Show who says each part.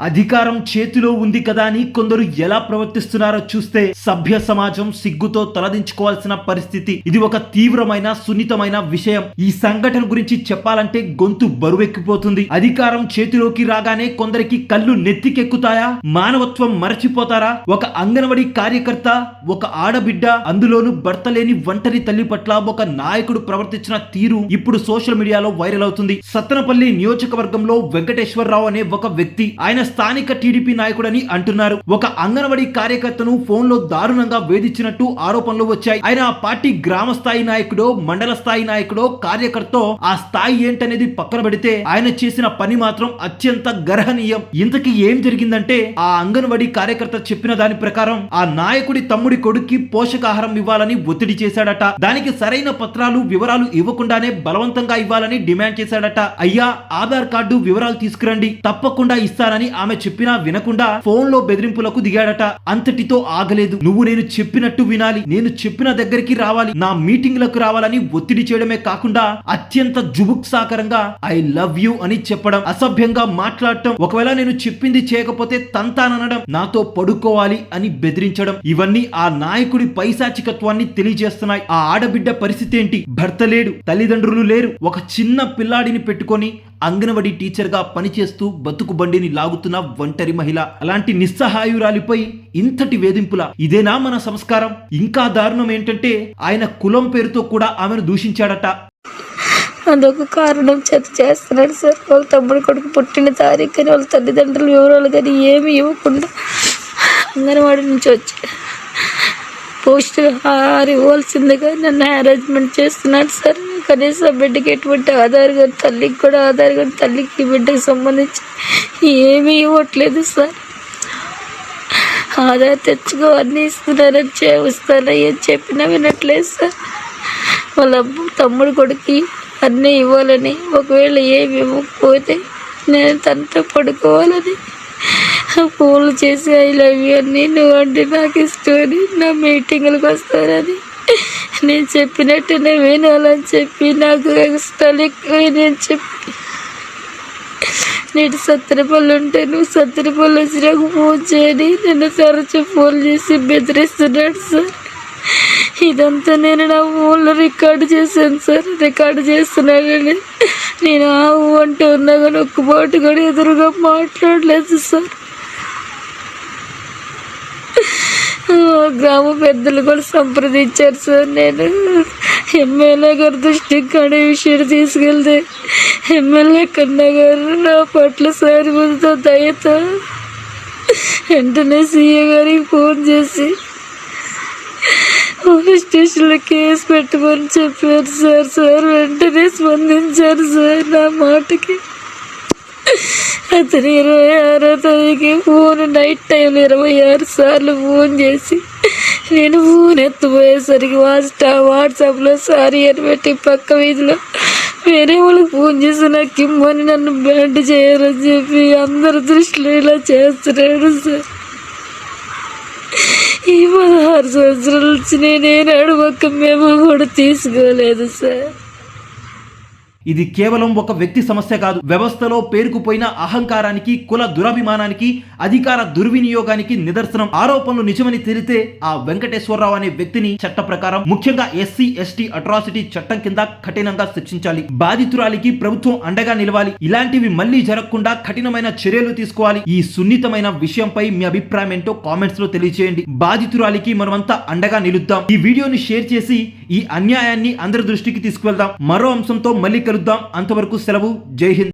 Speaker 1: అధికారం చేతిలో ఉంది కదా అని కొందరు ఎలా ప్రవర్తిస్తున్నారో చూస్తే సభ్య సమాజం సిగ్గుతో తలదించుకోవాల్సిన పరిస్థితి. ఇది ఒక తీవ్రమైన సున్నితమైన విషయం. ఈ సంఘటన గురించి చెప్పాలంటే గొంతు బరువెక్కిపోతుంది. అధికారం చేతిలోకి రాగానే కొందరికి కళ్ళు నెత్తికెక్కుతాయా? మానవత్వం మరచిపోతారా? ఒక అంగన్వాడీ కార్యకర్త, ఒక ఆడబిడ్డ, అందులోనూ భర్త లేని ఒంటరి తల్లి పట్ల ఒక నాయకుడు ప్రవర్తించిన తీరు ఇప్పుడు సోషల్ మీడియాలో వైరల్ అవుతుంది. సత్తెనపల్లి నియోజకవర్గంలో వెంకటేశ్వరరావు అనే ఒక వ్యక్తి, ఆయన స్థానిక టీడీపీ నాయకుడని అంటున్నారు. ఒక అంగన్వాడీ కార్యకర్తను ఫోన్ లో దారుణంగా వేధించినట్టు ఆరోపణలు వచ్చాయి. ఆయన ఆ పార్టీ గ్రామ స్థాయి నాయకుడో, మండల స్థాయి నాయకుడో, కార్యకర్తో, ఆ స్థాయి ఏంటనేది పక్కన పెడితే ఆయన చేసిన పని మాత్రం అత్యంత గర్హనీయం. ఇంతకీ ఏం జరిగిందంటే, ఆ అంగన్వాడీ కార్యకర్త చెప్పిన దాని ప్రకారం ఆ నాయకుడి తమ్ముడి కొడుక్కి పోషకాహారం ఇవ్వాలని ఒత్తిడి చేశాడట. దానికి సరైన పత్రాలు, వివరాలు ఇవ్వకుండానే బలవంతంగా ఇవ్వాలని డిమాండ్ చేశాడట. అయ్యా, ఆధార్ కార్డు వివరాలు తీసుకురండి, తప్పకుండా ఇస్తానని ఆమె చెప్పినా వినకుండా ఫోన్ లో బెదిరింపులకు దిగాడట. అంతటితో ఆగలేదు. నువ్వు నేను చెప్పినట్టు వినాలి, నేను చెప్పిన దగ్గరికి రావాలి, నా మీటింగ్లకు రావాలని ఒత్తిడి చేయడమే కాకుండా అత్యంత జుబుక్సాకరంగా ఐ లవ్ యూ అని చెప్పడం, అసభ్యంగా మాట్లాడటం, ఒకవేళ నేను చెప్పింది చేయకపోతే తంతాననడం, నాతో పడుకోవాలి అని బెదిరించడం, ఇవన్నీ ఆ నాయకుడి పైశాచికత్వాన్ని తెలియజేస్తున్నాయి. ఆ ఆడబిడ్డ పరిస్థితి ఏంటి? భర్త లేడు, తల్లిదండ్రులు లేరు, ఒక చిన్న పిల్లాడిని పెట్టుకొని అంగన్వాడీ టీచర్ గా పనిచేస్తూ బతుకు బండిని లాగుతున్న ఒంటరి మహిళ. అలాంటి నిస్సహాయురాలిపై ఇంతటి వేధింపుల? ఇదేనా మన సంస్కారం? ఇంకా దారుణం ఏంటంటే, ఆయన కులం పేరుతో కూడా ఆమెను దూషించాడట.
Speaker 2: అదొక కారణం చేస్తున్నాడు సార్. వాళ్ళ తమ్ముడు కొడుకు పుట్టిన తారీఖు కానీ వాళ్ళ తల్లిదండ్రుల వివరాలు కానీ ఏమి ఇవ్వకుండా అంగన్వాడీ నుంచి వచ్చి పోషకాహారం ఇవ్వాల్సిందిగా నన్ను హెరాస్మెంట్ చేస్తున్నాడు సార్. కనీసం బిడ్డకి ఎటువంటి ఆధార్ కానీ, తల్లికి కూడా ఆధార్ కానీ, తల్లికి బిడ్డకి సంబంధించి ఏమీ ఇవ్వట్లేదు సార్. ఆధార్ తెచ్చుకో అన్నీ ఇస్తున్నారని వస్తానని చెప్పినా వినట్లేదు సార్. వాళ్ళ తమ్ముడు కొడుకు అన్నీ ఇవ్వాలని, ఒకవేళ ఏమి ఇవ్వకపోతే నేను తనతో పడుకోవాలని ఫోన్లు చేసి ఐ లవ్ యూ అని, నువ్వు అంటే నాకు ఇష్టమని, నా మీటింగులకు వస్తానని, నేను చెప్పినట్టునే వినాలని చెప్పి, నాకు ఇష్టాలు ఎక్కువ నేను చెప్పి, నేను సత్తెనపల్లి ఉంటే నువ్వు సత్తెనపల్లి వచ్చి నాకు ఫోన్ చేయని నన్ను తరచు ఫోన్ చేసి బెదిరిస్తున్నాడు సార్. ఇదంతా నేను నా ఫోన్లో రికార్డు చేశాను సార్. రికార్డు చేస్తున్నానని నేను ఆవు అంటే ఉన్నా కానీ ఒక్క పాటు కూడా ఎదురుగా మాట్లాడలేదు సార్. గ్రామ పెద్దలు కూడా సంప్రదించారు సార్. నేను ఎమ్మెల్యే గారి దృష్టికి కానీ విషయాన్ని తీసుకెళ్తే ఎమ్మెల్యే కన్నా గారు నా పట్ల సానుభూతితో, దయతో వెంటనే సీఏ గారికి ఫోన్ చేసి పోలీస్ స్టేషన్లో కేసు పెట్టమని చెప్పారు సార్. సార్ వెంటనే స్పందించారు సార్ నా మాటకి. అతను 26వ తారీఖు ఫోన్ నైట్ టైంలో 26 సార్లు ఫోన్ చేసి, నేను ఫోన్ ఎత్తుపోయేసరికి వాట్సాప్లో సారీ అని పెట్టి పక్క వీధిలో వేరే వాళ్ళకి ఫోన్ చేసి నాకు ఇమ్మని నన్ను బ్యాండ్ చేయాలని చెప్పి అందరి దృష్టిలో ఇలా చేస్తున్నాడు సార్. ఈ 16 సంవత్సరాల నుంచి నేనేనాడు ఒక్క మేము కూడా తీసుకోలేదు సార్.
Speaker 1: ఇది కేవలం ఒక వ్యక్తి సమస్య కాదు. వ్యవస్థలో పేరుకుపోయిన అహంకారానికి, కుల దురభిమానానికి, అధికార దుర్వినియోగానికి నిదర్శనం. ఆరోపణలు నిజమని తెలితే ఆ వెంకటేశ్వరరావు అనే వ్యక్తిని చట్ట ప్రకారం, ముఖ్యంగా ఎస్సీ ఎస్టీ అట్రాసిటీ చట్టం కింద కఠినంగా శిక్షించాలి. బాధితురాలికి ప్రభుత్వం అండగా నిలవాలి. ఇలాంటివి మళ్లీ జరగకుండా కఠినమైన చర్యలు తీసుకోవాలి. ఈ సున్నితమైన విషయంపై మీ అభిప్రాయం ఏంటో కామెంట్స్ లో తెలియజేయండి. బాధితురాలికి మనమంతా అండగా నిలుద్దాం. ఈ వీడియోని షేర్ చేసి ఈ అన్యాయాన్ని అందరి దృష్టికి తీసుకువెళ్దాం. మరో అంశంతో మళ్ళీ కలుద్దాం. అంతవరకు సెలవు. జై హింద్.